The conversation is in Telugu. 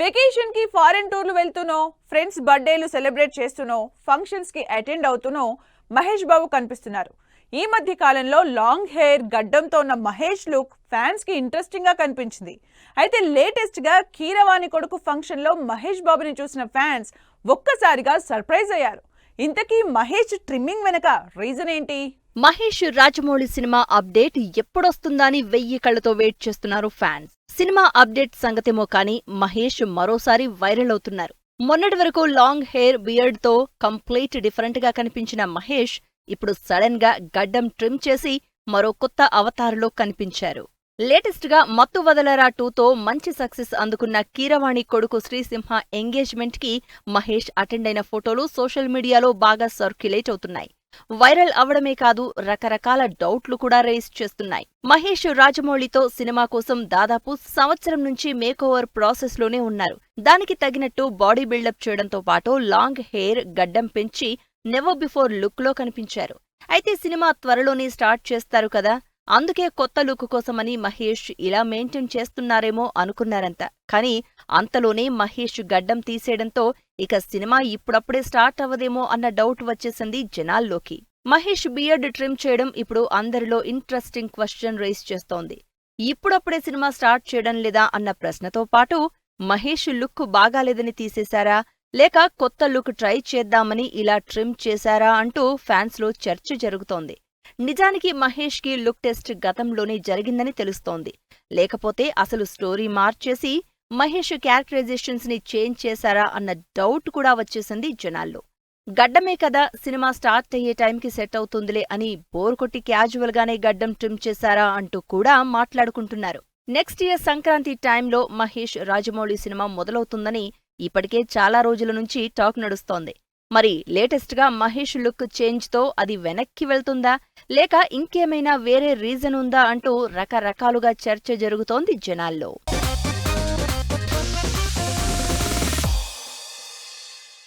వెకేషన్ కి ఫారెన్ టూర్లు వెళ్తూనో ఫ్రెండ్స్ బర్త్డేలు సెలబ్రేట్ చేస్తూనో ఫంక్షన్స్ కి అటెండ్ అవుతూనో మహేష్ బాబు కనిపిస్తున్నారు. ఈ మధ్య కాలంలో లాంగ్ హెయిర్ గడ్డంతో ఉన్న మహేష్ లుక్ ఫ్యాన్స్ కి ఇంట్రెస్టింగ్ గా కనిపించింది. అయితే లేటెస్ట్ గా కీరవాణి కొడుకు ఫంక్షన్ లో మహేష్ బాబుని చూసిన ఫ్యాన్స్ ఒక్కసారిగా సర్ప్రైజ్ అయ్యారు. ఇంతకీ మహేష్ ట్రిమ్మింగ్ వెనక రీజన్ ఏంటి? మహేష్ రాజమౌళి సినిమా అప్డేట్ ఎప్పుడొస్తుందని 1000 కళ్లతో వెయిట్ చేస్తున్నారు ఫ్యాన్స్. సినిమా అప్డేట్ సంగతేమో కానీ మహేష్ మరోసారి వైరల్ అవుతున్నారు. మొన్నటి వరకు లాంగ్ హెయిర్ బియర్డ్ తో కంప్లీట్ డిఫరెంట్ గా కనిపించిన మహేష్ ఇప్పుడు సడన్ గా గడ్డం ట్రిమ్ చేసి మరో కొత్త అవతారులో కనిపించారు. లేటెస్ట్ గా మత్తు వదలరా 2తో మంచి సక్సెస్ అందుకున్న కీరవాణి కొడుకు శ్రీసింహ ఎంగేజ్మెంట్ కి మహేష్ అటెండ్ అయిన ఫోటోలు సోషల్ మీడియాలో బాగా సర్క్యులేట్ అవుతున్నాయి. వైరల్ అవడమే కాదు రకరకాల డౌట్లు కూడా రేస్ చేస్తున్నాయి. మహేష్ రాజమౌళితో సినిమా కోసం దాదాపు సంవత్సరం నుంచి మేకోవర్ ప్రాసెస్ లోనే ఉన్నారు. దానికి తగినట్టు బాడీ బిల్డప్ చేయడంతో పాటు లాంగ్ హెయిర్ గడ్డం పెంచి నెవర్ బిఫోర్ లుక్ లో కనిపించారు. అయితే సినిమా త్వరలోనే స్టార్ట్ చేస్తారు కదా, అందుకే కొత్త లుక్ కోసమని మహేష్ ఇలా మెయింటైన్ చేస్తున్నారేమో అనుకున్నారంతా. కానీ అంతలోనే మహేష్ గడ్డం తీసేయడంతో ఇక సినిమా ఇప్పుడప్పుడే స్టార్ట్ అవ్వదేమో అన్న డౌట్ వచ్చేసింది జనాల్లోకి. మహేష్ బియర్డ్ ట్రిమ్ చేయడం ఇప్పుడు అందరిలో ఇంట్రెస్టింగ్ క్వశ్చన్ రైజ్ చేస్తోంది. ఇప్పుడప్పుడే సినిమా స్టార్ట్ చేయడం లేదా అన్న ప్రశ్నతో పాటు మహేష్ లుక్ బాగాలేదని తీసేశారా లేక కొత్త లుక్ ట్రై చేద్దామని ఇలా ట్రిమ్ చేశారా అంటూ ఫ్యాన్స్ లో చర్చ జరుగుతోంది. నిజానికి మహేష్ కి లుక్ టెస్ట్ గతంలోనే జరిగిందని తెలుస్తోంది. లేకపోతే అసలు స్టోరీ మార్చేసి మహేష్ క్యారెక్టరైజేషన్స్ ని చేంజ్ చేశారా అన్న డౌట్ కూడా వచ్చేసింది జనాల్లో. గడ్డమే కదా సినిమా స్టార్ట్ అయ్యే టైంకి సెట్ అవుతుందిలే అని బోర్ కొట్టి క్యాజువల్ గానే గడ్డం ట్రిమ్ చేశారా అంటూ కూడా మాట్లాడుకుంటున్నారు. నెక్స్ట్ ఇయర్ సంక్రాంతి టైంలో మహేష్ రాజమౌళి సినిమా మొదలవుతుందని ఇప్పటికే చాలా రోజుల నుంచి టాక్ నడుస్తోంది. మరి లేటెస్ట్ గా మహేష్ లుక్ చేంజ్ తో అది వెనక్కి వెళ్తుందా లేక ఇంకేమైనా వేరే రీజన్ ఉందా అంటూ రకరకాలుగా చర్చ జరుగుతోంది జనాల్లో.